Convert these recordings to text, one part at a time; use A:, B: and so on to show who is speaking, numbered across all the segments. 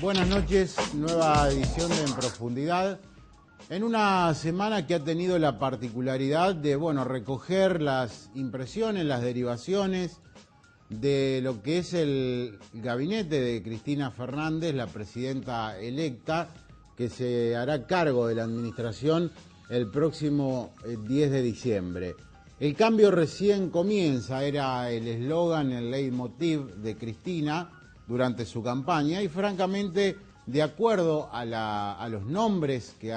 A: Buenas noches, nueva edición de En Profundidad. En una semana que ha tenido la particularidad de, recoger las impresiones, las derivaciones de lo que es el gabinete de Cristina Fernández, la presidenta electa, que se hará cargo de la administración el próximo 10 de diciembre. El cambio recién comienza, era el eslogan, el leitmotiv de Cristina durante su campaña, y francamente, de acuerdo a los nombres que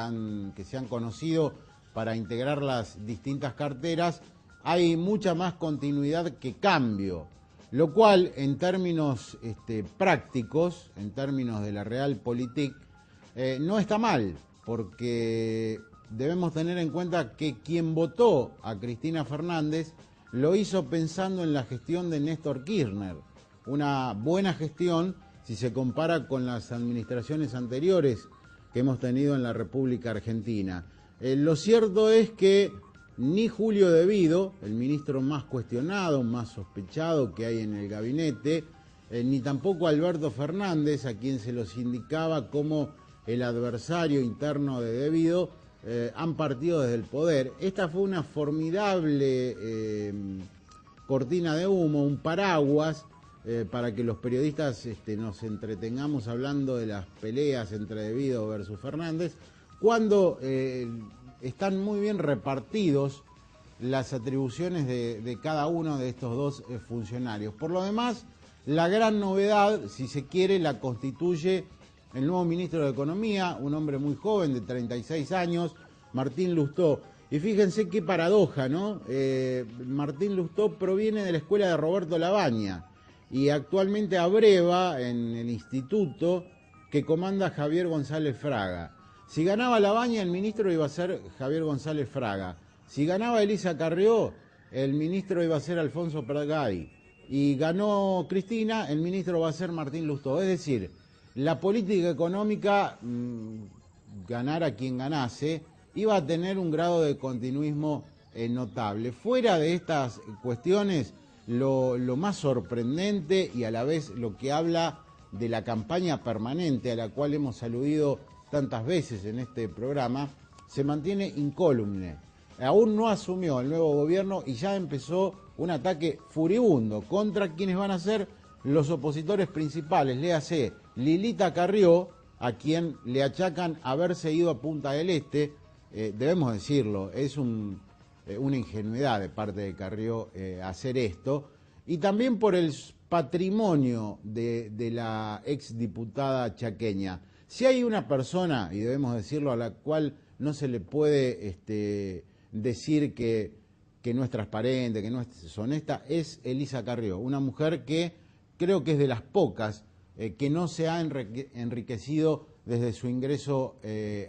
A: se han conocido para integrar las distintas carteras, hay mucha más continuidad que cambio, lo cual en términos prácticos, en términos de la realpolitik, no está mal, porque debemos tener en cuenta que quien votó a Cristina Fernández lo hizo pensando en la gestión de Néstor Kirchner, una buena gestión si se compara con las administraciones anteriores que hemos tenido en la República Argentina. Lo cierto es que ni Julio De Vido, el ministro más cuestionado, más sospechado que hay en el gabinete, ni tampoco Alberto Fernández, a quien se los indicaba como el adversario interno de De Vido, han partido desde el poder. Esta fue una formidable cortina de humo, un paraguas, para que los periodistas nos entretengamos hablando de las peleas entre De Vido versus Fernández, cuando están muy bien repartidos las atribuciones de cada uno de estos dos funcionarios. Por lo demás, la gran novedad, si se quiere, la constituye el nuevo ministro de Economía, un hombre muy joven de 36 años, Martín Lustó. Y fíjense qué paradoja, ¿no? Martín Lustó proviene de la escuela de Roberto Labaña y actualmente abreva en el instituto que comanda Javier González Fraga. Si ganaba Labaña, el ministro iba a ser Javier González Fraga. Si ganaba Elisa Carrió, el ministro iba a ser Alfonso Pratgay. Y ganó Cristina, el ministro va a ser Martín Lustó. Es decir, la política económica, ganara quien ganase, iba a tener un grado de continuismo notable. Fuera de estas cuestiones, lo más sorprendente y a la vez lo que habla de la campaña permanente a la cual hemos aludido tantas veces en este programa, se mantiene incólume. Aún no asumió el nuevo gobierno y ya empezó un ataque furibundo contra quienes van a ser los opositores principales, léase Lilita Carrió, a quien le achacan haberse ido a Punta del Este. Debemos decirlo, es una ingenuidad de parte de Carrió hacer esto, y también por el patrimonio de la exdiputada chaqueña. Si hay una persona, y debemos decirlo, a la cual no se le puede decir que no es transparente, que no es honesta, es Elisa Carrió, una mujer que creo que es de las pocas que no se ha enriquecido desde su ingreso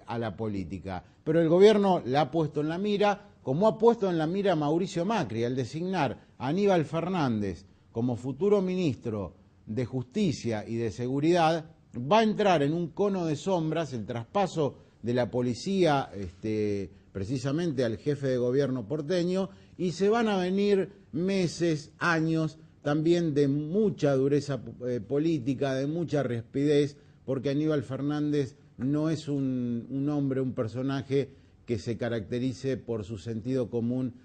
A: a la política. Pero el gobierno la ha puesto en la mira, como ha puesto en la mira a Mauricio Macri, al designar a Aníbal Fernández como futuro ministro de Justicia y de Seguridad. Va a entrar en un cono de sombras el traspaso de la policía precisamente al jefe de gobierno porteño, y se van a venir meses, años también de mucha dureza política, de mucha rispidez, porque Aníbal Fernández no es un hombre, un personaje que se caracterice por su sentido común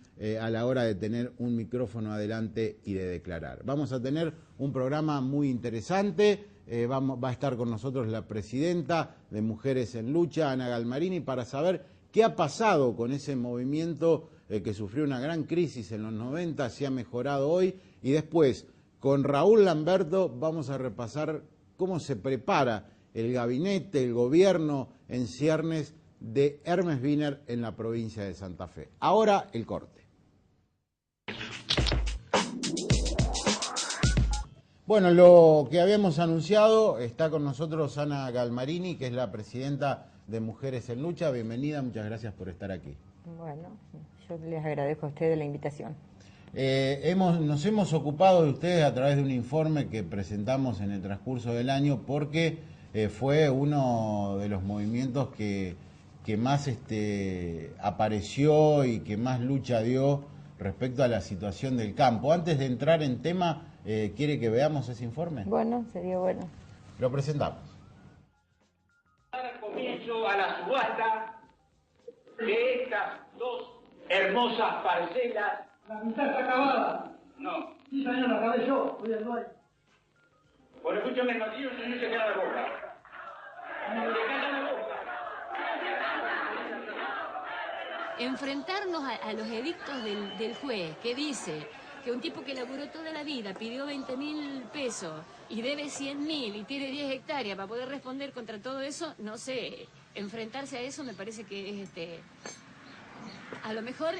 A: a la hora de tener un micrófono adelante y de declarar. Vamos a tener un programa muy interesante, va a estar con nosotros la presidenta de Mujeres en Lucha, Ana Galmarini, para saber qué ha pasado con ese movimiento que sufrió una gran crisis en los 90, si ha mejorado hoy, y después con Raúl Lamberto vamos a repasar cómo se prepara el gabinete, el gobierno en ciernes de Hermes Wiener en la provincia de Santa Fe. Ahora el corte. Bueno, lo que habíamos anunciado, está con nosotros Ana Galmarini, que es la presidenta de Mujeres en Lucha. Bienvenida, muchas gracias por estar aquí.
B: Bueno, yo les agradezco a ustedes la invitación.
A: Nos hemos ocupado de ustedes a través de un informe que presentamos en el transcurso del año, porque fue uno de los movimientos que más apareció y que más lucha dio respecto a la situación del campo. Antes de entrar en tema, ¿quiere que veamos ese informe?
B: Bueno, sería bueno.
A: Lo presentamos.
C: autorizo a la subasta de estas dos hermosas parcelas.
D: ¿La mitad está acabada?
C: No.
D: Sí, señor, la acabé yo. Voy al dueño.
C: Bueno, escúchame, el martillo no se queda la boca. Se calla la boca.
E: Enfrentarnos a los edictos del juez que dice que un tipo que laburó toda la vida pidió 20.000 pesos y debe 100.000 y tiene 10 hectáreas para poder responder contra todo eso, no sé, enfrentarse a eso me parece que es a lo mejor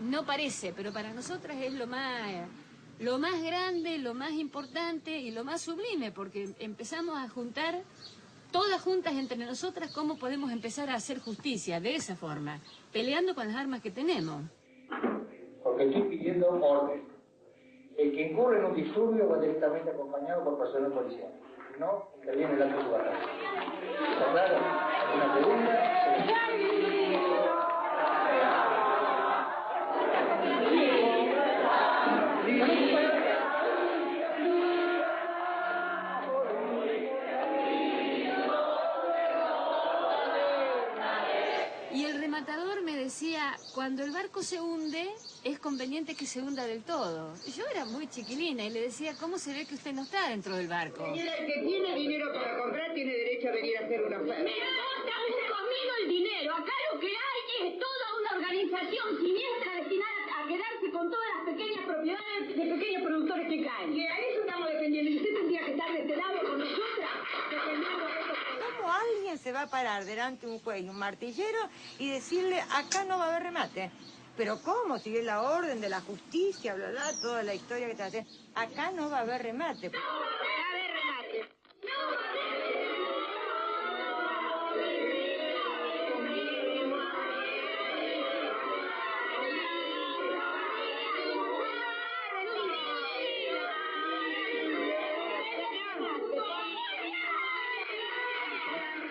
E: no parece, pero para nosotras es lo más grande, lo más importante y lo más sublime, porque empezamos a juntar, todas juntas entre nosotras, cómo podemos empezar a hacer justicia de esa forma, peleando con las armas que tenemos.
F: Porque estoy pidiendo orden. El que incurre en un disturbio va directamente acompañado por personal policial. No interviene el acto de su batalla. ¿Está claro? ¿Alguna pregunta?
E: Y el rematador me decía, cuando el barco se hunde, es conveniente que se hunda del todo. Yo era muy chiquilina y le decía, ¿cómo se ve que usted no está dentro del barco?
G: Señora, el que tiene dinero para comprar tiene derecho a venir a hacer una oferta.
H: Me importa un comino el dinero. Acá lo que hay es toda una organización siniestra destinada a quedarse con todas las pequeñas propiedades de pequeños productores que caen.
G: Y a eso estamos defendiendo. Y usted tendría que estar de este lado con nosotras defendiendo esto.
B: ¿Cómo alguien se va a parar delante de un juez y un martillero y decirle, acá no va a haber remate? Pero ¿cómo? Si es la orden de la justicia, bla, bla, toda la historia que te hace. Acá no va a haber remate.
H: No va a haber remate.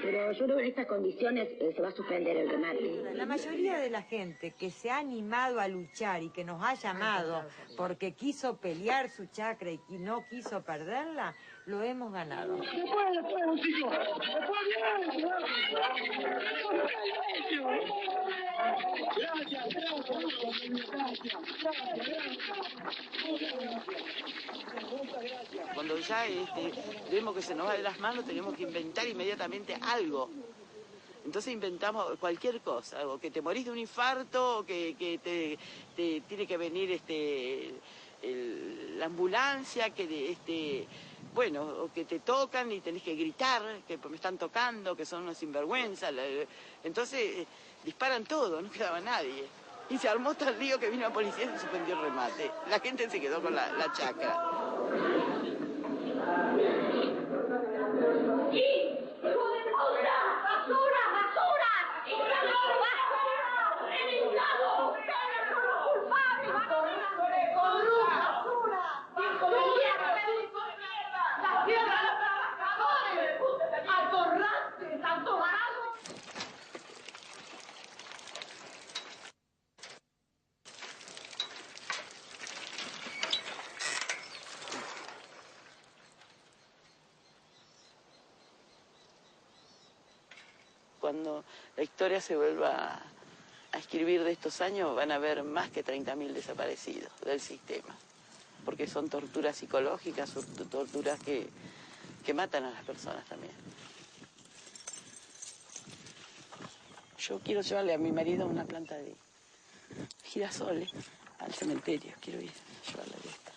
G: Pero yo creo que en estas condiciones se va a suspender el remate.
B: La mayoría de la gente que se ha animado a luchar y que nos ha llamado porque quiso pelear su chacra y que no quiso perderla, lo hemos ganado.
D: Después, chicos.
I: Cuando ya vemos que se nos va de las manos, tenemos que inventar inmediatamente algo. Entonces inventamos cualquier cosa, o que te morís de un infarto, o que te tiene que venir la ambulancia, bueno, o que te tocan y tenés que gritar, que me están tocando, que son unos sinvergüenza. Entonces disparan todo, no quedaba nadie. Y se armó tal lío que vino la policía y se suspendió el remate. La gente se quedó con la chacra. Cuando la historia se vuelva a escribir de estos años, van a haber más que 30.000 desaparecidos del sistema, porque son torturas psicológicas, torturas que matan a las personas también. Yo quiero llevarle a mi marido una planta de girasoles al cementerio, quiero ir a llevarle de esta.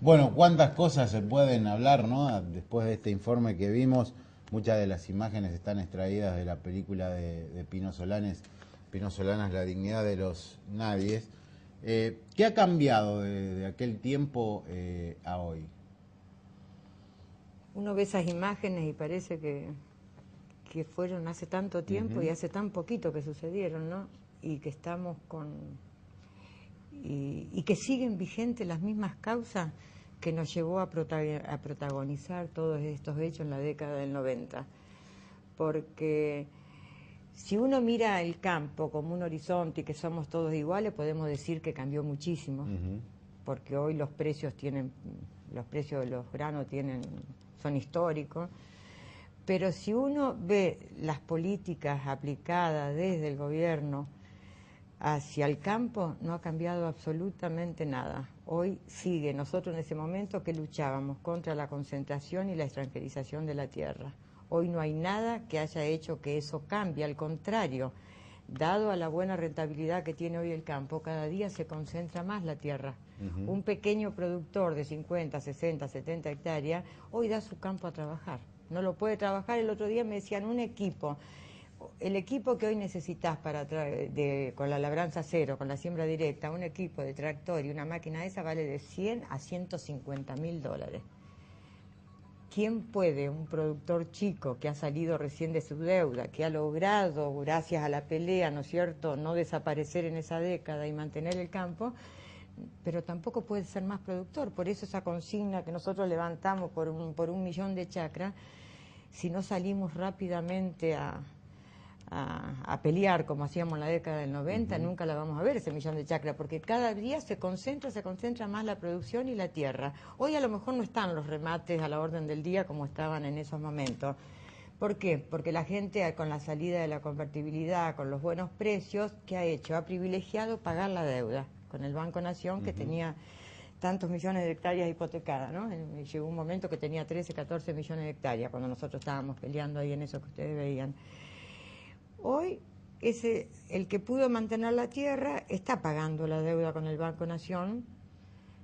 A: Bueno, cuántas cosas se pueden hablar, ¿no? Después de este informe que vimos, muchas de las imágenes están extraídas de la película de Pino Solanas, La dignidad de los nadies. ¿Qué ha cambiado de aquel tiempo a hoy?
B: Uno ve esas imágenes y parece que fueron hace tanto tiempo y hace tan poquito que sucedieron, ¿no? Y que estamos y que siguen vigentes las mismas causas que nos llevó a protagonizar todos estos hechos en la década del 90. Porque si uno mira el campo como un horizonte y que somos todos iguales, podemos decir que cambió muchísimo, porque hoy los precios de los granos son históricos. Pero si uno ve las políticas aplicadas desde el gobierno hacia el campo, no ha cambiado absolutamente nada. Hoy sigue, nosotros en ese momento que luchábamos contra la concentración y la extranjerización de la tierra. Hoy no hay nada que haya hecho que eso cambie, al contrario, dado a la buena rentabilidad que tiene hoy el campo, cada día se concentra más la tierra. Un pequeño productor de 50, 60, 70 hectáreas, hoy da su campo a trabajar. No lo puede trabajar. El otro día me decían, el equipo que hoy necesitas con la labranza cero, con la siembra directa, un equipo de tractor y una máquina esa vale de 100 a 150.000 dólares. ¿Quién puede, un productor chico que ha salido recién de su deuda, que ha logrado, gracias a la pelea, ¿no es cierto?, no desaparecer en esa década y mantener el campo, pero tampoco puede ser más productor? Por eso esa consigna que nosotros levantamos por 1 millón de chacras, si no salimos rápidamente a pelear como hacíamos en la década del 90, nunca la vamos a ver, ese 1 millón de chacras, porque cada día se concentra más la producción y la tierra. Hoy a lo mejor no están los remates a la orden del día como estaban en esos momentos. ¿Por qué? Porque la gente, con la salida de la convertibilidad, con los buenos precios, ¿qué ha hecho? Ha privilegiado pagar la deuda con el Banco Nación, que tenía tantos millones de hectáreas hipotecadas, ¿no? Llegó un momento que tenía 13, 14 millones de hectáreas, cuando nosotros estábamos peleando ahí en eso que ustedes veían. Hoy, el que pudo mantener la tierra está pagando la deuda con el Banco Nación,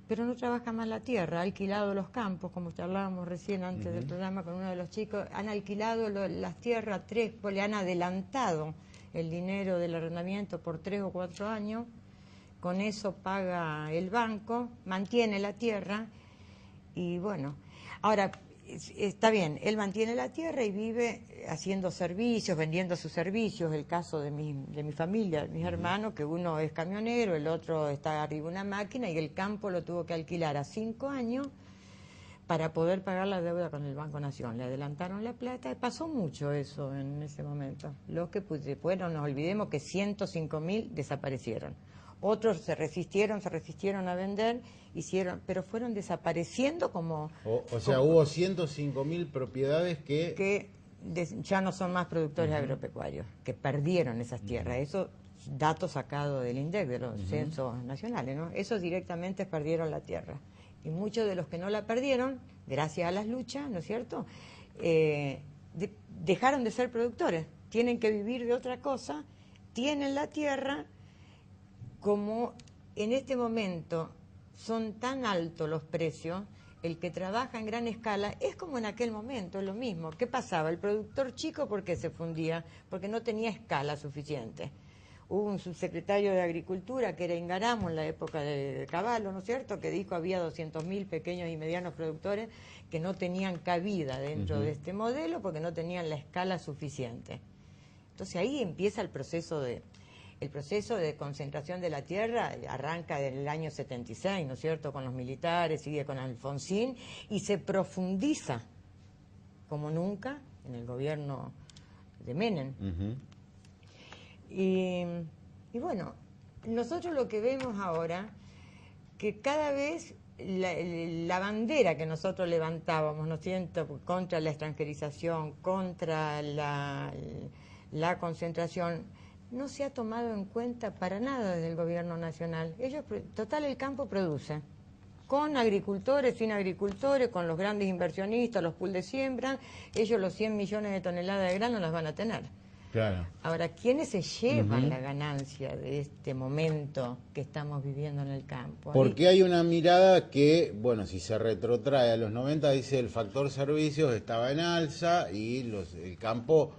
B: pero no trabaja más la tierra, ha alquilado los campos, como hablábamos recién antes del programa con uno de los chicos, han alquilado las tierras le han adelantado el dinero del arrendamiento por 3 o 4 años, con eso paga el banco, mantiene la tierra y bueno, ahora está bien, él mantiene la tierra y vive haciendo servicios, vendiendo sus servicios. El caso de mi familia, de mis hermanos, que uno es camionero, el otro está arriba de una máquina y el campo lo tuvo que alquilar a 5 años para poder pagar la deuda con el Banco Nación. Le adelantaron la plata y pasó mucho eso en ese momento. Los que no nos olvidemos que 105.000 desaparecieron. Otros se resistieron a vender, pero fueron desapareciendo como...
A: O sea, hubo 105.000 propiedades que
B: ya no son más productores agropecuarios, que perdieron esas tierras. Eso, datos sacados del INDEC, de los censos nacionales, ¿no? Esos directamente perdieron la tierra. Y muchos de los que no la perdieron, gracias a las luchas, ¿no es cierto?, dejaron de ser productores. Tienen que vivir de otra cosa, tienen la tierra. Como en este momento son tan altos los precios, el que trabaja en gran escala es como en aquel momento, es lo mismo. ¿Qué pasaba? El productor chico, ¿por qué se fundía? Porque no tenía escala suficiente. Hubo un subsecretario de Agricultura, que era Ingaramo, en la época de Caballo, ¿no es cierto?, que dijo que había 200.000 pequeños y medianos productores que no tenían cabida dentro de este modelo porque no tenían la escala suficiente. Entonces ahí empieza el proceso de concentración de la tierra. Arranca en el año 76, ¿no es cierto?, con los militares, sigue con Alfonsín, y se profundiza como nunca en el gobierno de Menem. Y bueno, nosotros lo que vemos ahora, que cada vez la bandera que nosotros levantábamos, ¿no es cierto?, contra la extranjerización, contra la concentración, no se ha tomado en cuenta para nada desde el gobierno nacional. Total, el campo produce, con agricultores, sin agricultores, con los grandes inversionistas, los pools de siembra, ellos los 100 millones de toneladas de grano las van a tener.
A: Claro.
B: Ahora, ¿quiénes se llevan la ganancia de este momento que estamos viviendo en el campo?
A: Porque hay una mirada que, bueno, si se retrotrae a los 90, dice el factor servicios estaba en alza y el campo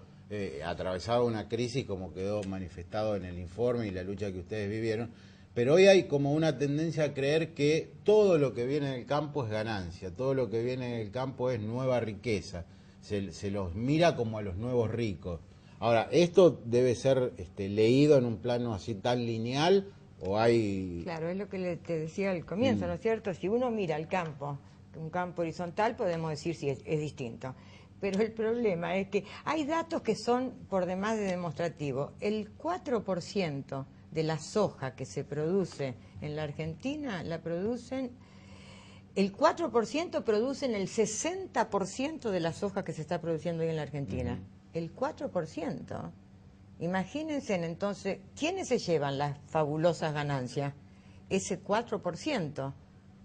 A: atravesaba una crisis, como quedó manifestado en el informe y la lucha que ustedes vivieron. Pero hoy hay como una tendencia a creer que todo lo que viene del campo es ganancia, todo lo que viene del campo es nueva riqueza. Se los mira como a los nuevos ricos. Ahora, ¿esto debe ser leído en un plano así tan lineal o hay...?
B: Claro, es lo que te decía al comienzo, ¿no es cierto? Si uno mira el campo, un campo horizontal, podemos decir si es distinto. Pero el problema es que hay datos que son por demás de demostrativos. El 4% de la soja que se produce en la Argentina, la producen... El 4% producen el 60% de la soja que se está produciendo hoy en la Argentina. El 4%. Imagínense entonces, ¿quiénes se llevan las fabulosas ganancias? Ese 4%.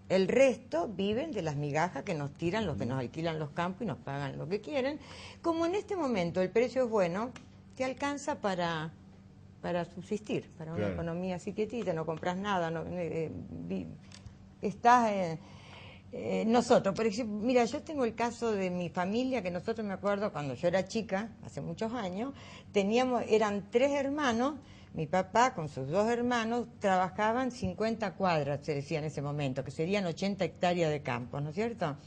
B: El resto viven de las migajas que nos tiran los que nos alquilan los campos y nos pagan lo que quieren. Como en este momento el precio es bueno, te alcanza para subsistir, para una economía así quietita, no compras nada, estás... nosotros, por ejemplo, mira, yo tengo el caso de mi familia, que nosotros, me acuerdo, cuando yo era chica, hace muchos años, eran 3 hermanos, mi papá con sus 2 hermanos trabajaban 50 cuadras, se decía en ese momento, que serían 80 hectáreas de campo, ¿no es cierto?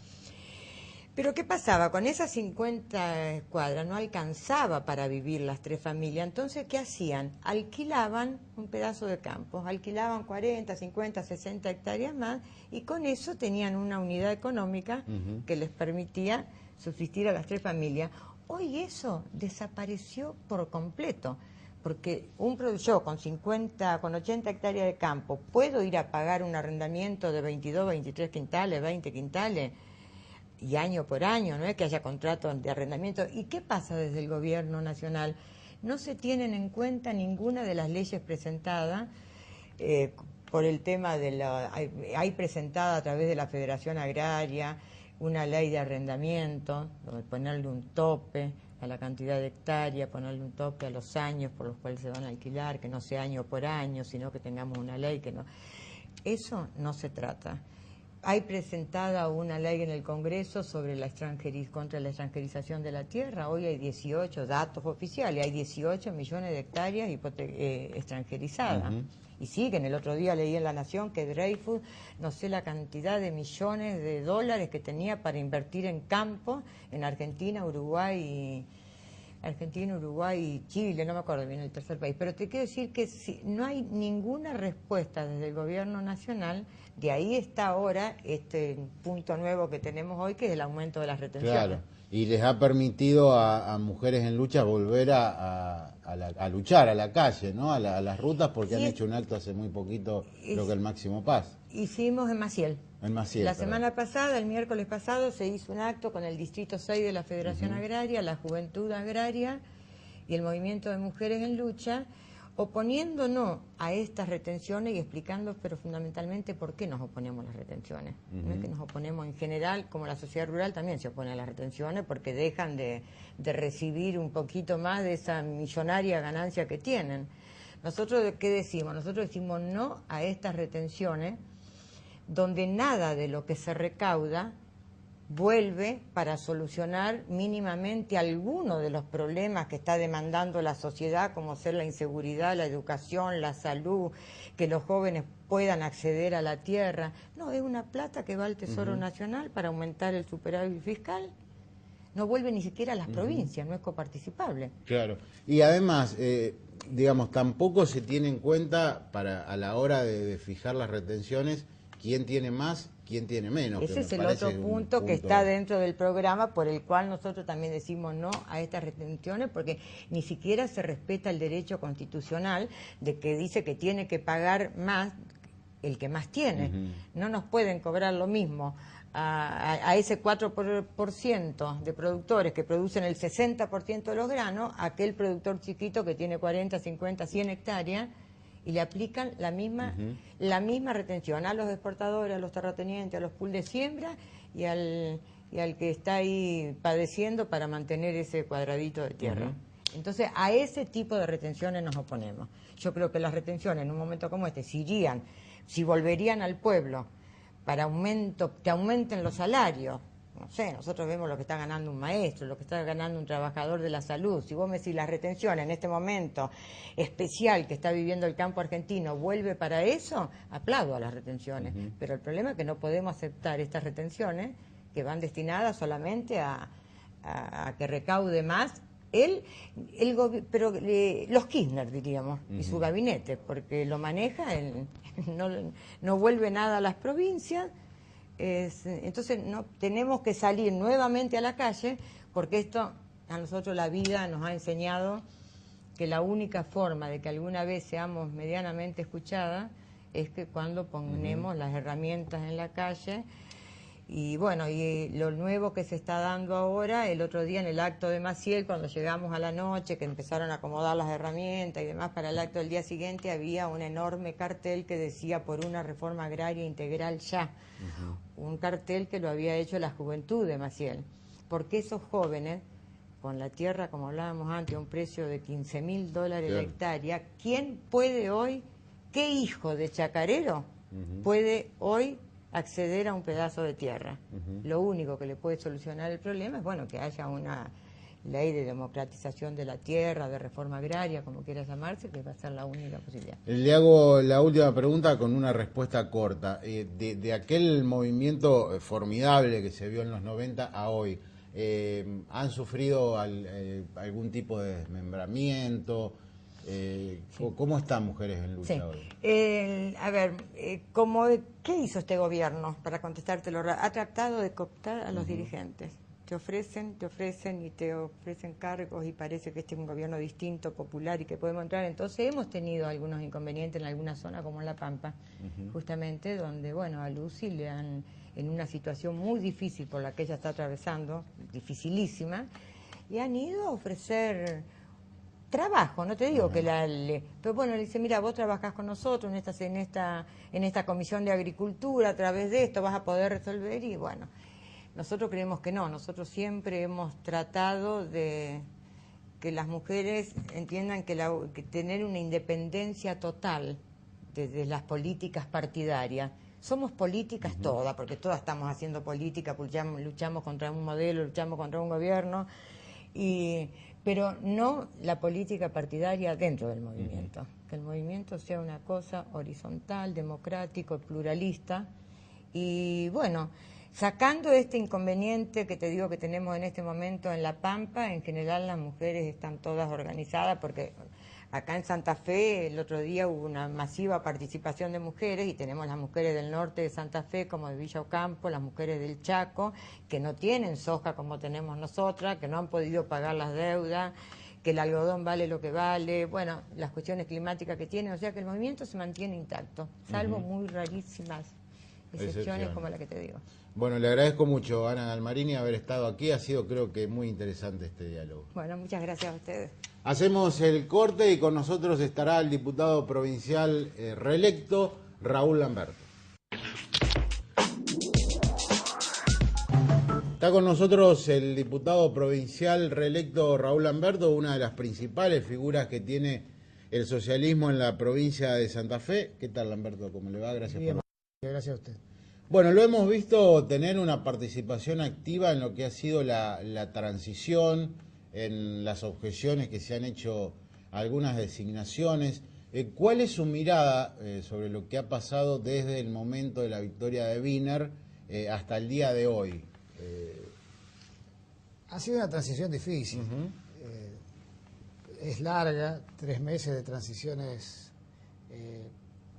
B: Pero ¿qué pasaba? Con esas 50 cuadras no alcanzaba para vivir las 3 familias. Entonces, ¿qué hacían? Alquilaban un pedazo de campo, alquilaban 40, 50, 60 hectáreas más y con eso tenían una unidad económica que les permitía subsistir a las 3 familias. Hoy eso desapareció por completo, porque yo con 80 hectáreas de campo puedo ir a pagar un arrendamiento de 22, 23 quintales, 20 quintales, y año por año, no es que haya contratos de arrendamiento. ¿Y qué pasa desde el gobierno nacional? No se tienen en cuenta ninguna de las leyes presentadas por el tema de hay presentada a través de la Federación Agraria una ley de arrendamiento, donde ponerle un tope a la cantidad de hectáreas, ponerle un tope a los años por los cuales se van a alquilar, que no sea año por año, sino que tengamos una ley que no... Eso no se trata. Hay presentada una ley en el Congreso sobre contra la extranjerización de la tierra. Hoy hay 18 datos oficiales, hay 18 millones de hectáreas extranjerizadas. Y siguen, el otro día leí en La Nación que Dreyfus, no sé la cantidad de millones de dólares que tenía para invertir en campo en Argentina, Uruguay y Chile, no me acuerdo bien el tercer país. Pero te quiero decir que no hay ninguna respuesta desde el gobierno nacional. De ahí está ahora este punto nuevo que tenemos hoy, que es el aumento de las retenciones.
A: Claro, y les ha permitido a mujeres en lucha volver a luchar a la calle, ¿no? A las rutas, porque han hecho un acto hace muy poquito, creo que el Máximo Paz.
B: Hicimos en Maciel.
A: En Maciel.
B: La semana pasada, el miércoles pasado, se hizo un acto con el Distrito 6 de la Federación Agraria, la Juventud Agraria y el Movimiento de Mujeres en Lucha, oponiéndonos a estas retenciones y explicando, pero fundamentalmente, por qué nos oponemos a las retenciones. No es que nos oponemos en general, como la sociedad rural también se opone a las retenciones, porque dejan de recibir un poquito más de esa millonaria ganancia que tienen. Nosotros, ¿qué decimos? Nosotros decimos no a estas retenciones, donde nada de lo que se recauda vuelve para solucionar mínimamente alguno de los problemas que está demandando la sociedad, como ser la inseguridad, la educación, la salud, que los jóvenes puedan acceder a la tierra. No, es una plata que va al Tesoro Nacional para aumentar el superávit fiscal. No vuelve ni siquiera a las provincias, no es coparticipable.
A: Claro, y además, digamos, tampoco se tiene en cuenta a la hora de fijar las retenciones quién tiene más, quién tiene menos.
B: Ese es el otro punto que está dentro del programa, por el cual nosotros también decimos no a estas retenciones, porque ni siquiera se respeta el derecho constitucional de que dice que tiene que pagar más el que más tiene. No nos pueden cobrar lo mismo a ese 4% de productores que producen el 60% de los granos, a aquel productor chiquito que tiene 40, 50, 100 hectáreas, y le aplican la misma retención a los exportadores, a los terratenientes, a los pools de siembra y al que está ahí padeciendo para mantener ese cuadradito de tierra. Entonces, a ese tipo de retenciones nos oponemos. Yo creo que las retenciones en un momento como este, si volverían al pueblo para que aumenten los salarios, no sé, nosotros vemos lo que está ganando un maestro, lo que está ganando un trabajador de la salud. Si vos me decís las retenciones en este momento especial que está viviendo el campo argentino vuelve para eso, aplaudo a las retenciones. Pero el problema es que no podemos aceptar estas retenciones que van destinadas solamente a que recaude más los Kirchner, diríamos, y su gabinete, porque lo maneja, no vuelve nada a las provincias. Entonces tenemos que salir nuevamente a la calle, porque esto a nosotros la vida nos ha enseñado que la única forma de que alguna vez seamos medianamente escuchadas es que cuando ponemos las herramientas en la calle. Y bueno, y lo nuevo que se está dando ahora, el otro día en el acto de Maciel, cuando llegamos a la noche, que empezaron a acomodar las herramientas y demás para el acto del día siguiente, había un enorme cartel que decía por una reforma agraria integral ya. Un cartel que lo había hecho la juventud de Maciel. Porque esos jóvenes, con la tierra, como hablábamos antes, a un precio de $15.000 la hectárea, ¿quién puede hoy, qué hijo de chacarero puede hoy acceder a un pedazo de tierra? Lo único que le puede solucionar el problema es, bueno, que haya una ley de democratización de la tierra, de reforma agraria, como quiera llamarse, que va a ser la única posibilidad.
A: Le hago la última pregunta con una respuesta corta. De aquel movimiento formidable que se vio en los 90 a hoy, ¿han sufrido algún tipo de desmembramiento? ¿Cómo están Mujeres en Lucha hoy?
B: A ver, ¿qué hizo este gobierno? Para contestártelo, ha tratado de cooptar a los dirigentes. Te ofrecen y te ofrecen cargos y parece que este es un gobierno distinto, popular y que podemos entrar. Entonces hemos tenido algunos inconvenientes en alguna zona como en La Pampa, justamente donde, bueno, a Lucy le han, en una situación muy difícil por la que ella está atravesando, dificilísima, y han ido a ofrecer trabajo, no te digo pero bueno, le dice, mira, vos trabajás con nosotros en esta comisión de agricultura, a través de esto vas a poder resolver, y bueno, nosotros creemos que no, nosotros siempre hemos tratado de que las mujeres entiendan que tener una independencia total desde las políticas partidarias. Somos políticas todas, porque todas estamos haciendo política, luchamos contra un modelo, luchamos contra un gobierno, pero no la política partidaria dentro del movimiento. Que el movimiento sea una cosa horizontal, democrático, pluralista. Y bueno, sacando este inconveniente que te digo que tenemos en este momento en La Pampa, en general las mujeres están todas organizadas, porque acá en Santa Fe el otro día hubo una masiva participación de mujeres, y tenemos las mujeres del norte de Santa Fe, como de Villa Ocampo, las mujeres del Chaco, que no tienen soja como tenemos nosotras, que no han podido pagar las deudas, que el algodón vale lo que vale, bueno, las cuestiones climáticas que tienen, o sea que el movimiento se mantiene intacto, salvo muy rarísimas excepciones como la que te digo.
A: Bueno, le agradezco mucho, Ana Galmarini, haber estado aquí. Ha sido, creo que, muy interesante este diálogo.
B: Bueno, muchas gracias a ustedes.
A: Hacemos el corte y con nosotros estará el diputado provincial reelecto, Raúl Lamberto. Está con nosotros el diputado provincial reelecto, Raúl Lamberto, una de las principales figuras que tiene el socialismo en la provincia de Santa Fe. ¿Qué tal, Lamberto? ¿Cómo le va? Gracias por...
J: Gracias a usted.
A: Bueno, lo hemos visto tener una participación activa en lo que ha sido la transición, en las objeciones que se han hecho a algunas designaciones. ¿Cuál es su mirada sobre lo que ha pasado desde el momento de la victoria de Wiener hasta el día de hoy?
J: Ha sido una transición difícil. Es larga, 3 meses de transiciones.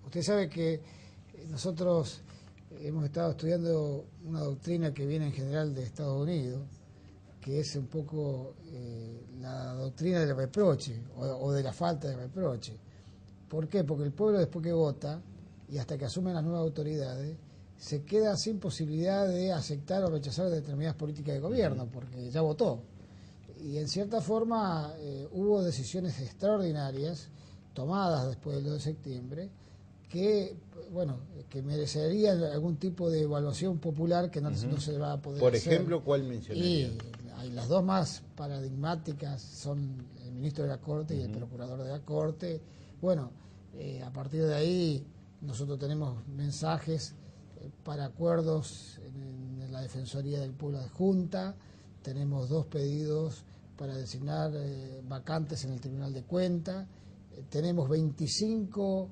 J: Usted sabe que nosotros hemos estado estudiando una doctrina que viene en general de Estados Unidos, que es un poco la doctrina del reproche o de la falta de reproche. ¿Por qué? Porque el pueblo, después que vota y hasta que asumen las nuevas autoridades, se queda sin posibilidad de aceptar o rechazar determinadas políticas de gobierno, porque ya votó. Y en cierta forma hubo decisiones extraordinarias tomadas después del 2 de septiembre que, bueno, que merecerían algún tipo de evaluación popular que no se va a poder
A: Por
J: hacer.
A: ejemplo, ¿cuál mencionaría?
J: Y hay las dos más paradigmáticas son el ministro de la Corte y el procurador de la Corte. Bueno, a partir de ahí nosotros tenemos mensajes para acuerdos en la Defensoría del Pueblo Adjunta, tenemos 2 pedidos para designar vacantes en el Tribunal de Cuentas, tenemos 25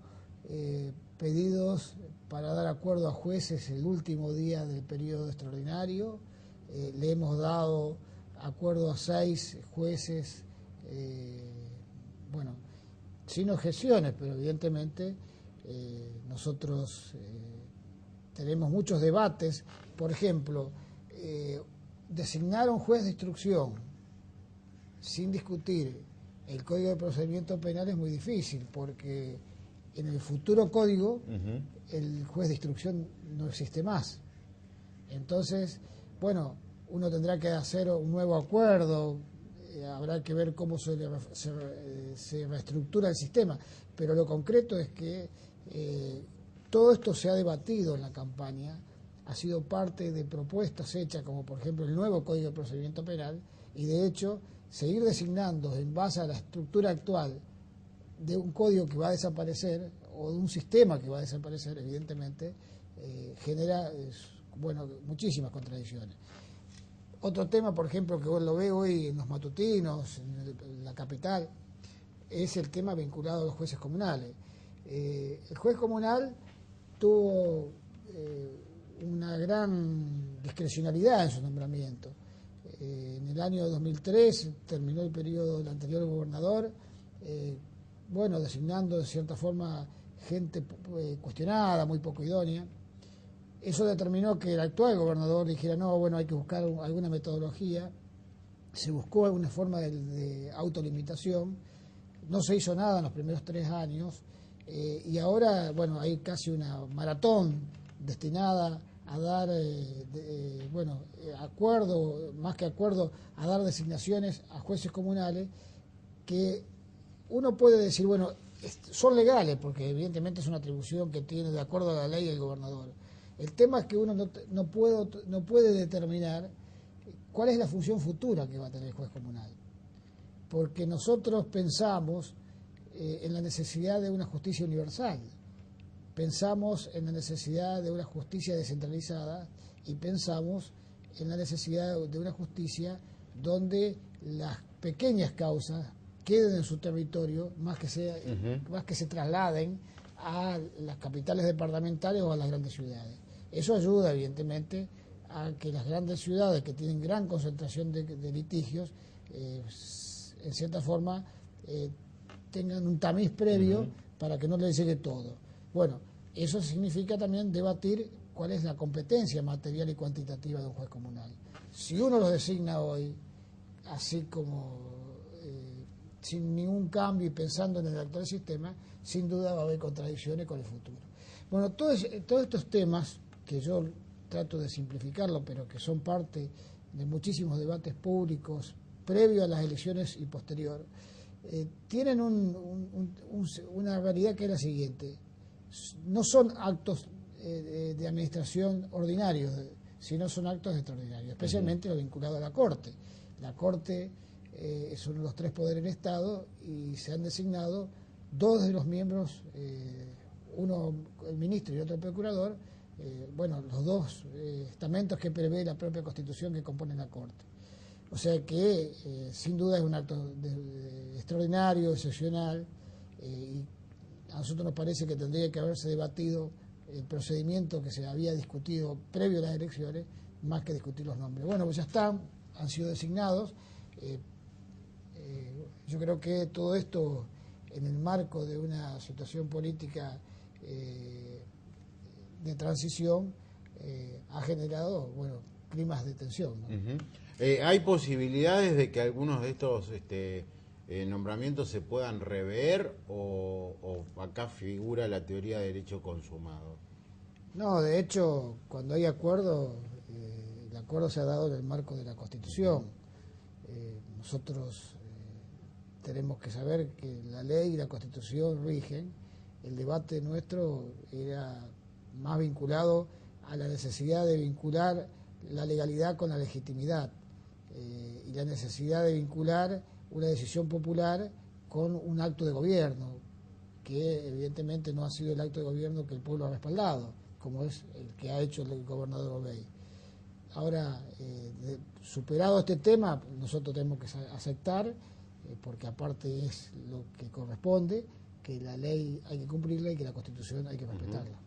J: pedidos para dar acuerdo a jueces el último día del periodo extraordinario. Le hemos dado acuerdo a 6 jueces, bueno, sin objeciones, pero evidentemente nosotros tenemos muchos debates. Por ejemplo, designar a un juez de instrucción sin discutir el Código de Procedimiento Penal es muy difícil, porque en el futuro código el juez de instrucción no existe más. Entonces, bueno, uno tendrá que hacer un nuevo acuerdo, habrá que ver cómo se reestructura el sistema, pero lo concreto es que todo esto se ha debatido en la campaña, ha sido parte de propuestas hechas, como por ejemplo el nuevo Código de Procedimiento Penal, y de hecho seguir designando en base a la estructura actual de un código que va a desaparecer o de un sistema que va a desaparecer, evidentemente, genera bueno, muchísimas contradicciones. Otro tema, por ejemplo, que lo veo hoy en los matutinos, en la capital, es el tema vinculado a los jueces comunales. El juez comunal tuvo una gran discrecionalidad en su nombramiento. En el año 2003 terminó el periodo del anterior gobernador, bueno, designando de cierta forma gente cuestionada, muy poco idónea. Eso determinó que el actual gobernador dijera, no, bueno, hay que buscar alguna metodología. Se buscó alguna forma de autolimitación. No se hizo nada en los primeros 3 años. Y ahora, bueno, hay casi una maratón destinada a dar, bueno, acuerdo, más que acuerdo, a dar designaciones a jueces comunales que uno puede decir, bueno, son legales, porque evidentemente es una atribución que tiene de acuerdo a la ley el gobernador. El tema es que uno no puede determinar cuál es la función futura que va a tener el juez comunal, porque nosotros pensamos en la necesidad de una justicia universal, pensamos en la necesidad de una justicia descentralizada y pensamos en la necesidad de una justicia donde las pequeñas causas queden en su territorio, más que se trasladen a las capitales departamentales o a las grandes ciudades. Eso ayuda, evidentemente, a que las grandes ciudades, que tienen gran concentración de litigios, en cierta forma, tengan un tamiz previo para que no les llegue todo. Bueno, eso significa también debatir cuál es la competencia material y cuantitativa de un juez comunal. Si uno los designa hoy, así como sin ningún cambio y pensando en el actual sistema, sin duda va a haber contradicciones con el futuro. Bueno, todos estos temas, que yo trato de simplificarlo, pero que son parte de muchísimos debates públicos previo a las elecciones y posterior, tienen una realidad que es la siguiente: no son actos de administración ordinarios, sino son actos extraordinarios, especialmente lo vinculado a la Corte. La Corte son los 3 poderes del Estado y se han designado 2 de los miembros, uno el ministro y otro el procurador, bueno, los 2 estamentos que prevé la propia Constitución que componen la Corte. O sea que sin duda es un acto extraordinario, excepcional, y a nosotros nos parece que tendría que haberse debatido el procedimiento que se había discutido previo a las elecciones, más que discutir los nombres. Bueno, pues ya están, han sido designados. Yo creo que todo esto, en el marco de una situación política de transición, ha generado, bueno, climas de tensión, ¿no?
A: ¿Hay posibilidades de que algunos de estos nombramientos se puedan rever o acá figura la teoría de derecho consumado?
J: No, de hecho, cuando hay acuerdo, el acuerdo se ha dado en el marco de la Constitución. Nosotros tenemos que saber que la ley y la Constitución rigen. El debate nuestro era más vinculado a la necesidad de vincular la legalidad con la legitimidad. y la necesidad de vincular una decisión popular con un acto de gobierno, que evidentemente no ha sido el acto de gobierno que el pueblo ha respaldado, como es el que ha hecho el gobernador Obey. Ahora, superado este tema, nosotros tenemos que aceptar, porque aparte es lo que corresponde, que la ley hay que cumplirla y que la Constitución hay que respetarla.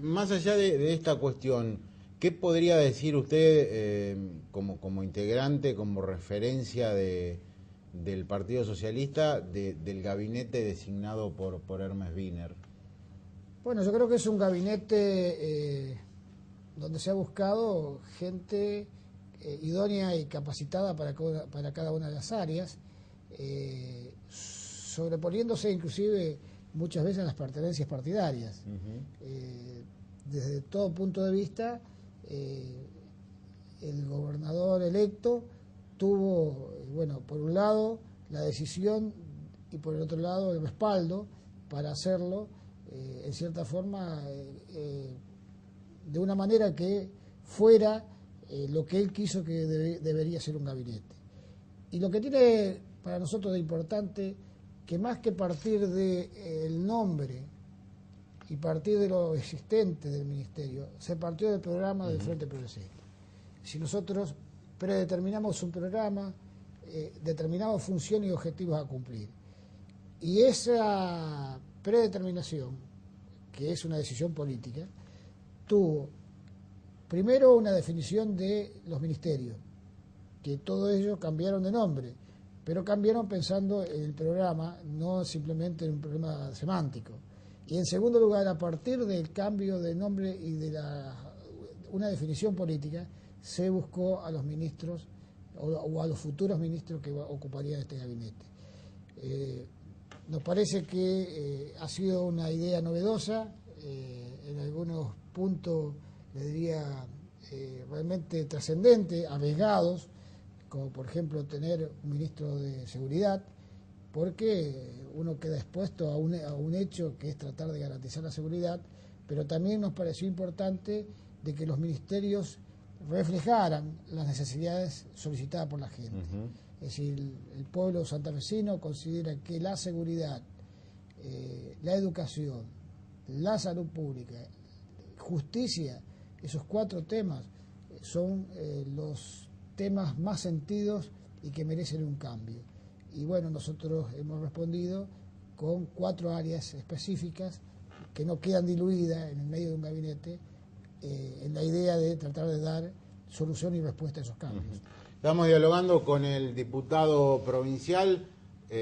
A: Más allá de esta cuestión, ¿qué podría decir usted como integrante, como referencia del Partido Socialista, del gabinete designado por Hermes Wiener?
J: Bueno, yo creo que es un gabinete donde se ha buscado gente idónea y capacitada para cada una de las áreas, sobreponiéndose inclusive muchas veces a las pertenencias partidarias. Desde todo punto de vista, el gobernador electo tuvo, bueno, por un lado la decisión y por el otro lado el respaldo para hacerlo, en cierta forma, de una manera que fuera lo que él quiso que debería ser un gabinete. Y lo que tiene para nosotros de importante, que más que partir del nombre y partir de lo existente del ministerio, se partió del programa del Frente Progresista. Si nosotros predeterminamos un programa, determinamos funciones y objetivos a cumplir, y esa predeterminación, que es una decisión política, tuvo primero una definición de los ministerios, que todos ellos cambiaron de nombre, pero cambiaron pensando en el programa, no simplemente en un problema semántico. Y en segundo lugar, a partir del cambio de nombre y de una definición política, se buscó a los ministros o a los futuros ministros que ocuparían este gabinete. Nos parece que ha sido una idea novedosa, en algunos puntos, le diría, realmente trascendente, arriesgados, como por ejemplo tener un ministro de Seguridad, porque uno queda expuesto a un hecho que es tratar de garantizar la seguridad, pero también nos pareció importante de que los ministerios reflejaran las necesidades solicitadas por la gente. Es decir, el pueblo santafesino considera que la seguridad, la educación, la salud pública, justicia, esos 4 temas son los temas más sentidos y que merecen un cambio. Y bueno, nosotros hemos respondido con 4 áreas específicas que no quedan diluidas en el medio de un gabinete, en la idea de tratar de dar solución y respuesta a esos cambios.
A: Estamos dialogando con el diputado provincial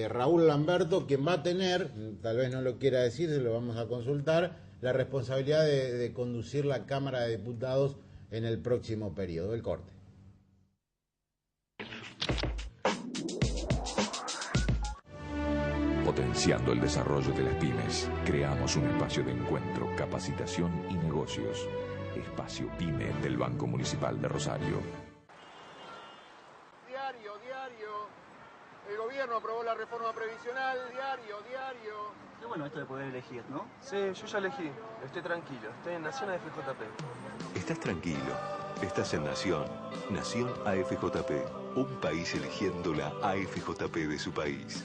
A: Raúl Lamberto, quien va a tener, tal vez no lo quiera decir, se lo vamos a consultar, la responsabilidad de conducir la Cámara de Diputados en el próximo periodo. El corte.
K: Potenciando el desarrollo de las pymes, creamos un espacio de encuentro, capacitación y negocios. Espacio PYME del Banco Municipal de Rosario.
L: Diario. El gobierno aprobó la reforma previsional. Diario.
M: Qué bueno esto de poder elegir, ¿no?
L: Sí, yo ya elegí. Estoy tranquilo. Estoy en Nación AFJP.
N: Estás tranquilo. Estás en Nación. Nación AFJP. Un país eligiendo la AFJP de su país.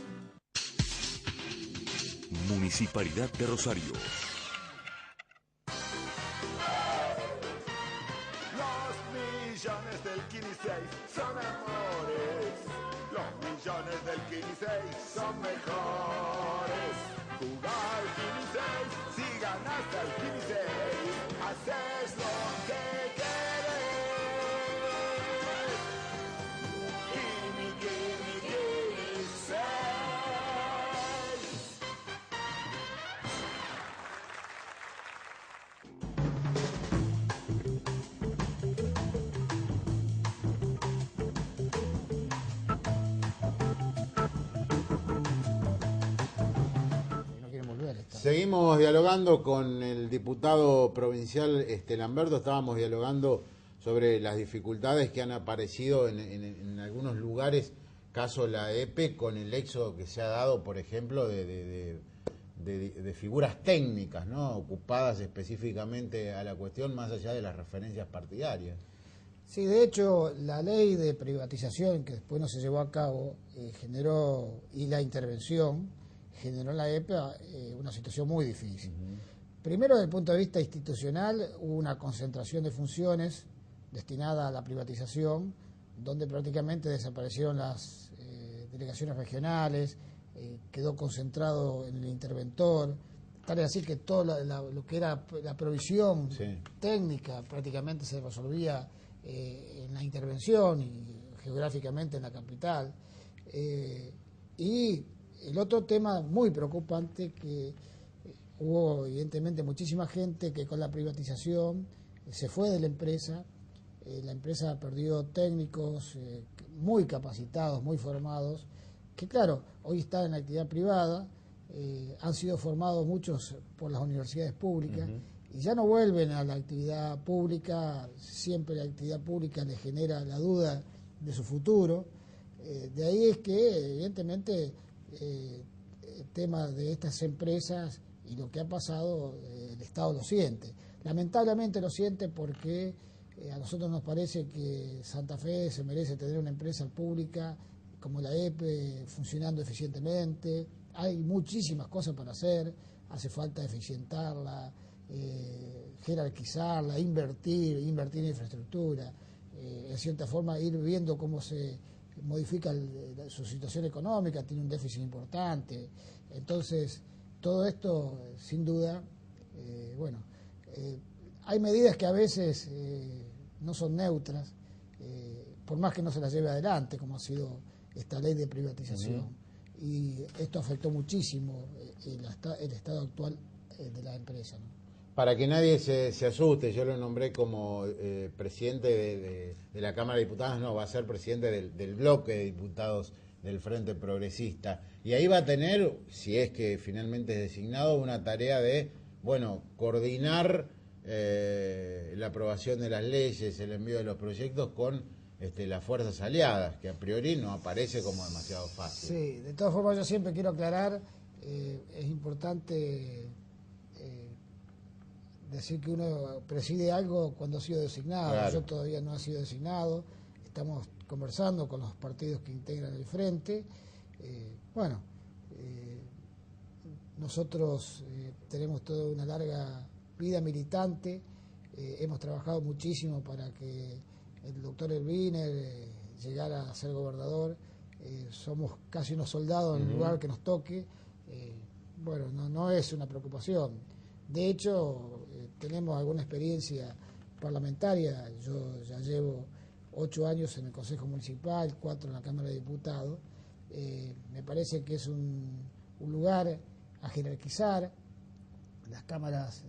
N: Municipalidad de Rosario.
O: Los millones del Kini 6 son amores. Los millones del Kini 6 son mejores. Jugar Kini 6, si ganas al Kini 6, haces lo que querés. Kini 6.
A: Seguimos dialogando con el diputado provincial Lamberto. Estábamos dialogando sobre las dificultades que han aparecido en algunos lugares, caso la EPE, con el éxodo que se ha dado, por ejemplo, de figuras técnicas, ¿no?, ocupadas específicamente a la cuestión, más allá de las referencias partidarias.
J: Sí, de hecho, la ley de privatización, que después no se llevó a cabo, generó, y la intervención, generó en la EPA una situación muy difícil. Primero, desde el punto de vista institucional, hubo una concentración de funciones destinada a la privatización, donde prácticamente desaparecieron las delegaciones regionales, quedó concentrado en el interventor, tal es así que todo lo que era la provisión técnica prácticamente se resolvía en la intervención y geográficamente en la capital. Y el otro tema muy preocupante, que hubo evidentemente muchísima gente que con la privatización se fue de la empresa perdió técnicos muy capacitados, muy formados, que claro, hoy están en la actividad privada, han sido formados muchos por las universidades públicas, y ya no vuelven a la actividad pública. Siempre la actividad pública les genera la duda de su futuro. De ahí es que, evidentemente, el tema de estas empresas y lo que ha pasado, el Estado lo siente. Lamentablemente lo siente porque a nosotros nos parece que Santa Fe se merece tener una empresa pública como la EPE funcionando eficientemente. Hay muchísimas cosas para hacer, hace falta eficientarla, jerarquizarla, invertir en infraestructura, en cierta forma ir viendo cómo se modifica su situación económica, tiene un déficit importante. Entonces, todo esto, sin duda, hay medidas que a veces no son neutras, por más que no se las lleve adelante, como ha sido esta ley de privatización. Y esto afectó muchísimo el estado actual de la empresa, ¿no?
A: Para que nadie se asuste, yo lo nombré como presidente de la Cámara de Diputados, no, va a ser presidente del bloque de diputados del Frente Progresista. Y ahí va a tener, si es que finalmente es designado, una tarea de, coordinar la aprobación de las leyes, el envío de los proyectos con las fuerzas aliadas, que a priori no aparece como demasiado fácil.
J: Sí, de todas formas yo siempre quiero aclarar, es importante decir que uno preside algo cuando ha sido designado. Claro. Yo todavía no he sido designado, estamos conversando con los partidos que integran el Frente. Nosotros tenemos toda una larga vida militante, hemos trabajado muchísimo para que el doctor Elviner llegara a ser gobernador, somos casi unos soldados en el lugar que nos toque. No es una preocupación. De hecho, tenemos alguna experiencia parlamentaria. Yo ya llevo 8 años en el Consejo Municipal, 4 en la Cámara de Diputados. Me parece que es un lugar a jerarquizar. Las cámaras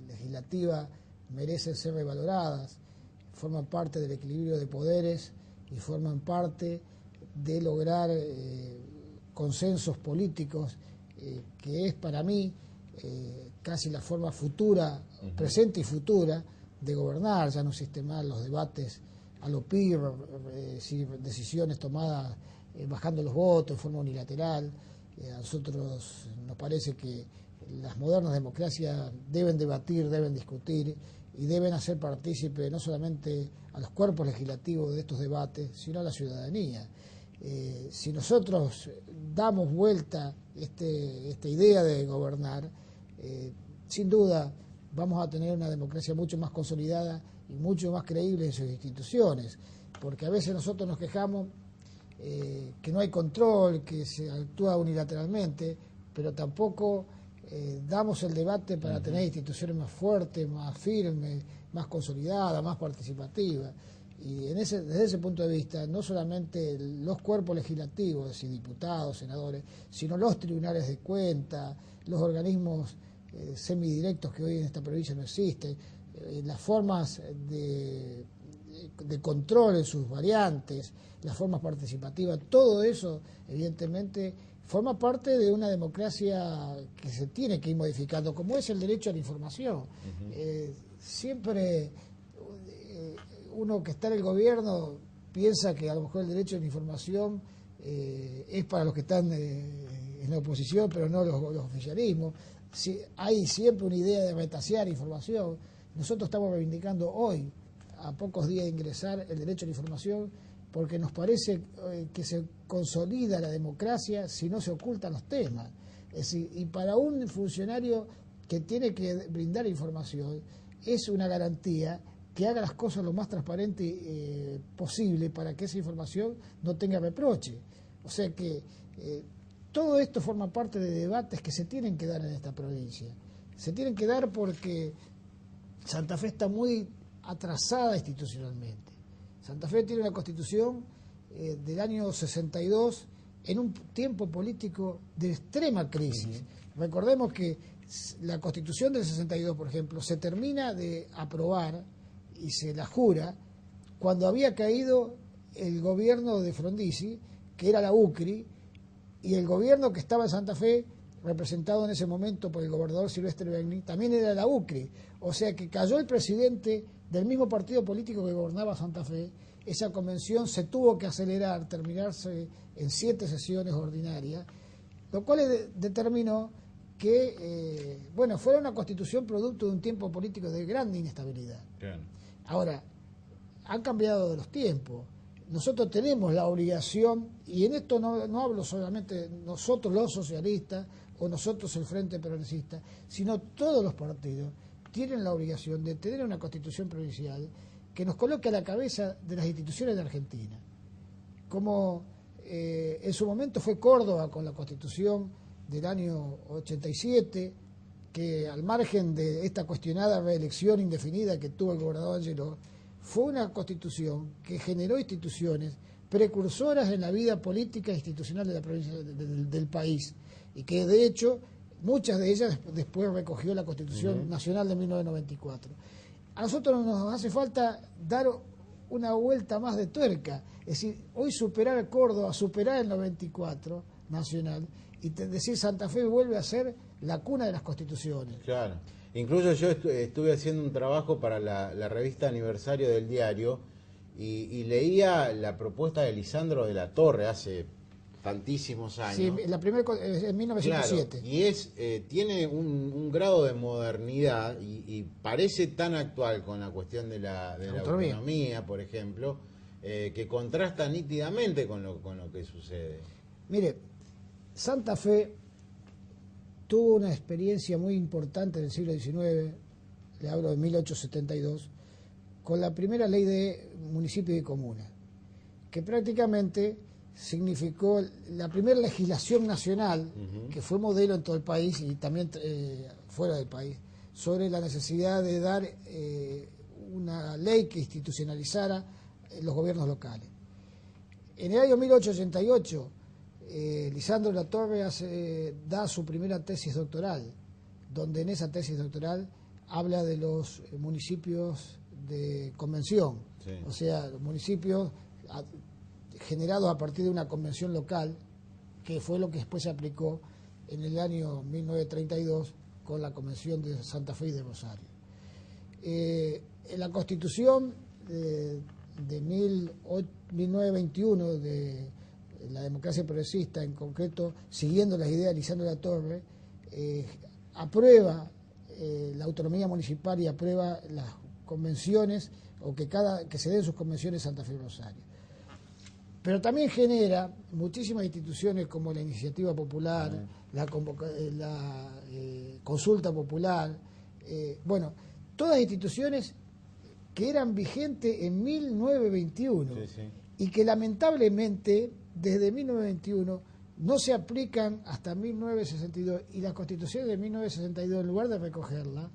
J: legislativas merecen ser revaloradas, forman parte del equilibrio de poderes y forman parte de lograr consensos políticos, que es para mí casi la forma futura, presente y futura, de gobernar. Ya no existen más los debates a lo PIR, decisiones tomadas bajando los votos de forma unilateral. A nosotros nos parece que las modernas democracias deben debatir, deben discutir y deben hacer partícipe no solamente a los cuerpos legislativos de estos debates, sino a la ciudadanía. Si nosotros damos vuelta esta idea de gobernar, sin duda vamos a tener una democracia mucho más consolidada y mucho más creíble en sus instituciones, porque a veces nosotros nos quejamos que no hay control, que se actúa unilateralmente, pero tampoco damos el debate para tener instituciones más fuertes, más firmes, más consolidadas, más participativas. Y desde ese punto de vista, no solamente los cuerpos legislativos, es decir, diputados, senadores, sino los tribunales de cuentas, los organismos semidirectos que hoy en esta provincia no existen, las formas de control en sus variantes, las formas participativas, todo eso evidentemente forma parte de una democracia que se tiene que ir modificando, como es el derecho a la información. Siempre uno que está en el gobierno piensa que a lo mejor el derecho a la información es para los que están en la oposición, pero no los oficialismos. Hay siempre una idea de retasear información. Nosotros estamos reivindicando hoy a pocos días de ingresar el derecho a la información, porque nos parece que se consolida la democracia si no se ocultan los temas. Es decir, y para un funcionario que tiene que brindar información, es una garantía que haga las cosas lo más transparente posible para que esa información no tenga reproche. O sea que todo esto forma parte de debates que se tienen que dar en esta provincia. Se tienen que dar porque Santa Fe está muy atrasada institucionalmente. Santa Fe tiene una constitución del año 62 en un tiempo político de extrema crisis. Recordemos que la constitución del 62, por ejemplo, se termina de aprobar y se la jura cuando había caído el gobierno de Frondizi, que era la UCRI, y el gobierno que estaba en Santa Fe, representado en ese momento por el gobernador Silvestre Begni, también era la UCRI. O sea que cayó el presidente del mismo partido político que gobernaba Santa Fe. Esa convención se tuvo que acelerar, terminarse en 7 sesiones ordinarias, lo cual determinó que fuera una constitución producto de un tiempo político de gran inestabilidad. Bien. Ahora, han cambiado los tiempos. Nosotros tenemos la obligación, y en esto no hablo solamente nosotros los socialistas o nosotros el Frente Progresista, sino todos los partidos tienen la obligación de tener una constitución provincial que nos coloque a la cabeza de las instituciones de Argentina. Como en su momento fue Córdoba con la constitución del año 87, que al margen de esta cuestionada reelección indefinida que tuvo el gobernador Angeló, fue una constitución que generó instituciones precursoras en la vida política e institucional de la provincia del país, y que de hecho muchas de ellas después recogió la Constitución Nacional de 1994. A nosotros nos hace falta dar una vuelta más de tuerca, es decir, hoy superar a Córdoba, superar el 94 nacional, y decir Santa Fe vuelve a ser la cuna de las constituciones.
A: Claro. Incluso yo estuve haciendo un trabajo para la revista Aniversario del Diario y leía la propuesta de Lisandro de la Torre hace tantísimos años.
J: Sí, la primera en 1907.
A: Claro, y tiene un grado de modernidad y parece tan actual con la cuestión de la autonomía, por ejemplo, que contrasta nítidamente con lo que sucede.
J: Mire, Santa Fe tuvo una experiencia muy importante en el siglo XIX, le hablo de 1872, con la primera ley de municipio y comuna, que prácticamente significó la primera legislación nacional, que fue modelo en todo el país y también fuera del país, sobre la necesidad de dar una ley que institucionalizara los gobiernos locales. En el año 1888, Lisandro de la Torre da su primera tesis doctoral, donde en esa tesis doctoral habla de los municipios de convención, sí. O sea, los municipios generados a partir de una convención local, que fue lo que después se aplicó en el año 1932 con la Convención de Santa Fe y de Rosario. En la Constitución de 1921 de la democracia progresista, en concreto, siguiendo las ideas de Lisandro de la Torre, aprueba la autonomía municipal y aprueba las convenciones, o que se den sus convenciones Santa Fe y Rosario. Pero también genera muchísimas instituciones como la iniciativa popular, la consulta popular, todas instituciones que eran vigentes en 1921 y que lamentablemente desde 1921 no se aplican hasta 1962, y la Constitución de 1962, en lugar de recogerla,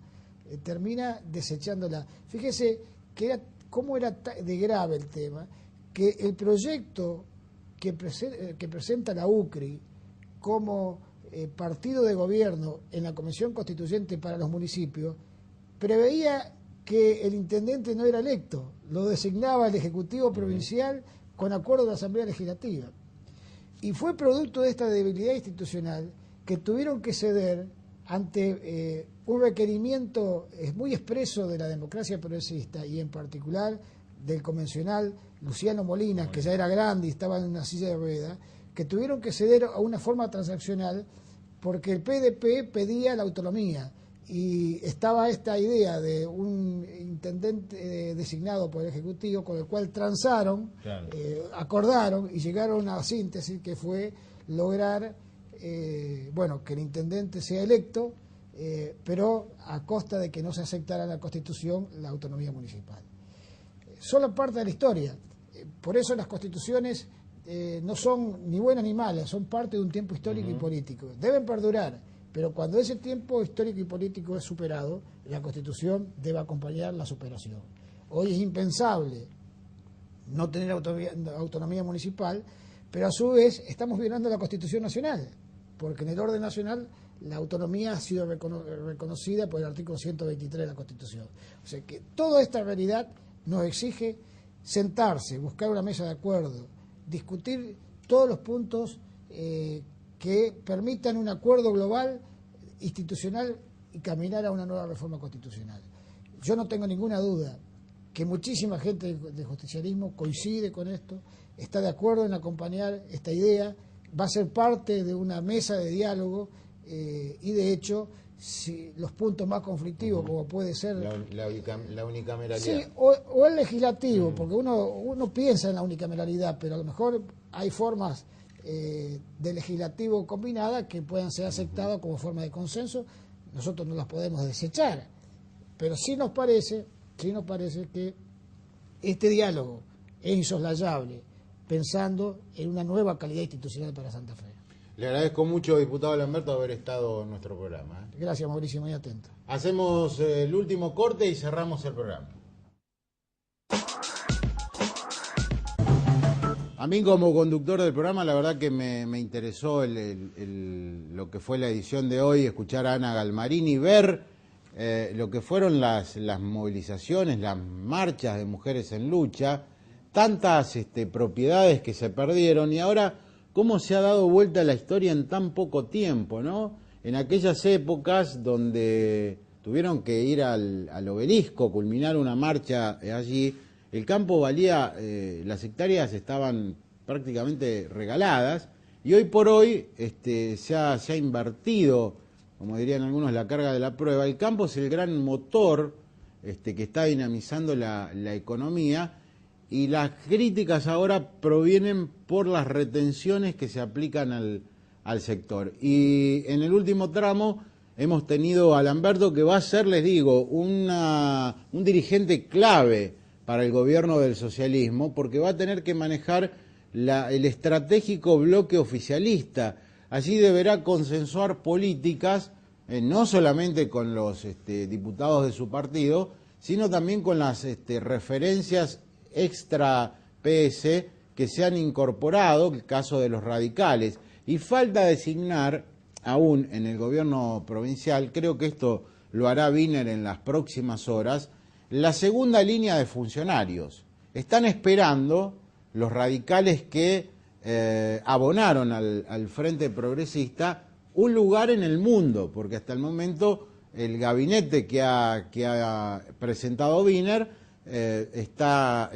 J: termina desechándola. Fíjese cómo era de grave el tema, que el proyecto que presenta la UCRI como partido de gobierno en la Convención Constituyente para los municipios preveía que el intendente no era electo, lo designaba el Ejecutivo Provincial con acuerdo de la Asamblea Legislativa. Y fue producto de esta debilidad institucional que tuvieron que ceder ante un requerimiento muy expreso de la democracia progresista y en particular del convencional Luciano Molina, que ya era grande y estaba en una silla de ruedas, que tuvieron que ceder a una forma transaccional porque el PDP pedía la autonomía y estaba esta idea de un intendente designado por el Ejecutivo, con el cual transaron, claro, acordaron y llegaron a una síntesis que fue lograr bueno, que el intendente sea electo, pero a costa de que no se aceptara en la Constitución la autonomía municipal. Solo parte de la historia. Por eso las constituciones no son ni buenas ni malas, son parte de un tiempo histórico y político. Deben perdurar, pero cuando ese tiempo histórico y político es superado, la Constitución debe acompañar la superación. Hoy es impensable no tener autonomía municipal, pero a su vez estamos violando la Constitución Nacional, porque en el orden nacional la autonomía ha sido reconocida por el artículo 123 de la Constitución. O sea que toda esta realidad nos exige sentarse, buscar una mesa de acuerdo, discutir todos los puntos que permitan un acuerdo global, institucional, y caminar a una nueva reforma constitucional. Yo no tengo ninguna duda que muchísima gente del justicialismo coincide con esto, está de acuerdo en acompañar esta idea, va a ser parte de una mesa de diálogo y de hecho si los puntos más conflictivos, como puede ser
A: la unicameralidad.
J: Sí, o el legislativo, porque uno piensa en la unicameralidad, pero a lo mejor hay formas de legislativo combinada que puedan ser aceptadas como forma de consenso. Nosotros no las podemos desechar, pero sí nos parece que este diálogo es insoslayable, pensando en una nueva calidad institucional para Santa Fe.
A: Le agradezco mucho, diputado Lamberto, haber estado en nuestro programa.
J: Gracias, Mauricio, muy atento.
A: Hacemos el último corte y cerramos el programa. A mí como conductor del programa, la verdad que me interesó lo que fue la edición de hoy, escuchar a Ana Galmarini, ver lo que fueron las movilizaciones, las marchas de mujeres en lucha, tantas propiedades que se perdieron y ahora cómo se ha dado vuelta la historia en tan poco tiempo, ¿no? En aquellas épocas donde tuvieron que ir al obelisco, culminar una marcha allí, el campo valía, las hectáreas estaban prácticamente regaladas y hoy por hoy se ha invertido, como dirían algunos, la carga de la prueba. El campo es el gran motor que está dinamizando la economía. Y las críticas ahora provienen por las retenciones que se aplican al sector. Y en el último tramo hemos tenido a Lamberto, que va a ser, les digo, un dirigente clave para el gobierno del socialismo, porque va a tener que manejar el estratégico bloque oficialista. Allí deberá consensuar políticas, no solamente con los diputados de su partido, sino también con las referencias extra PS que se han incorporado, el caso de los radicales, y falta designar aún en el gobierno provincial, creo que esto lo hará Wiener en las próximas horas, la segunda línea de funcionarios. Están esperando los radicales que abonaron al Frente Progresista un lugar en el mundo, porque hasta el momento el gabinete que ha presentado Wiener está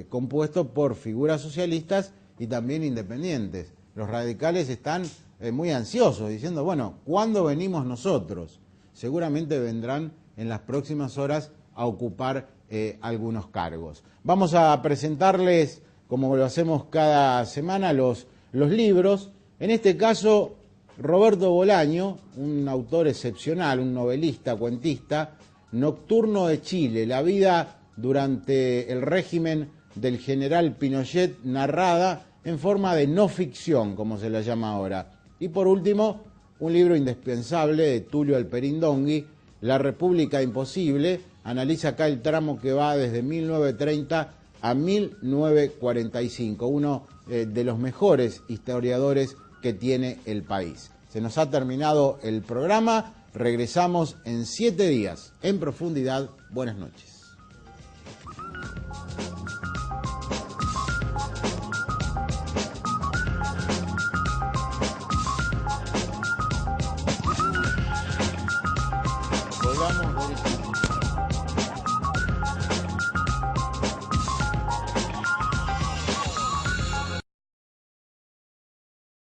A: compuesto por figuras socialistas y también independientes. Los radicales están muy ansiosos, diciendo, bueno, ¿cuándo venimos nosotros? Seguramente vendrán en las próximas horas a ocupar algunos cargos. Vamos a presentarles, como lo hacemos cada semana, los libros. En este caso, Roberto Bolaño, un autor excepcional, un novelista, cuentista, Nocturno de Chile, la vida durante el régimen del general Pinochet, narrada en forma de no ficción, como se la llama ahora. Y por último, un libro indispensable de Tulio Alperindongui, La República Imposible, analiza acá el tramo que va desde 1930 a 1945, uno de los mejores historiadores que tiene el país. Se nos ha terminado el programa, regresamos en 7 días. En profundidad, buenas noches.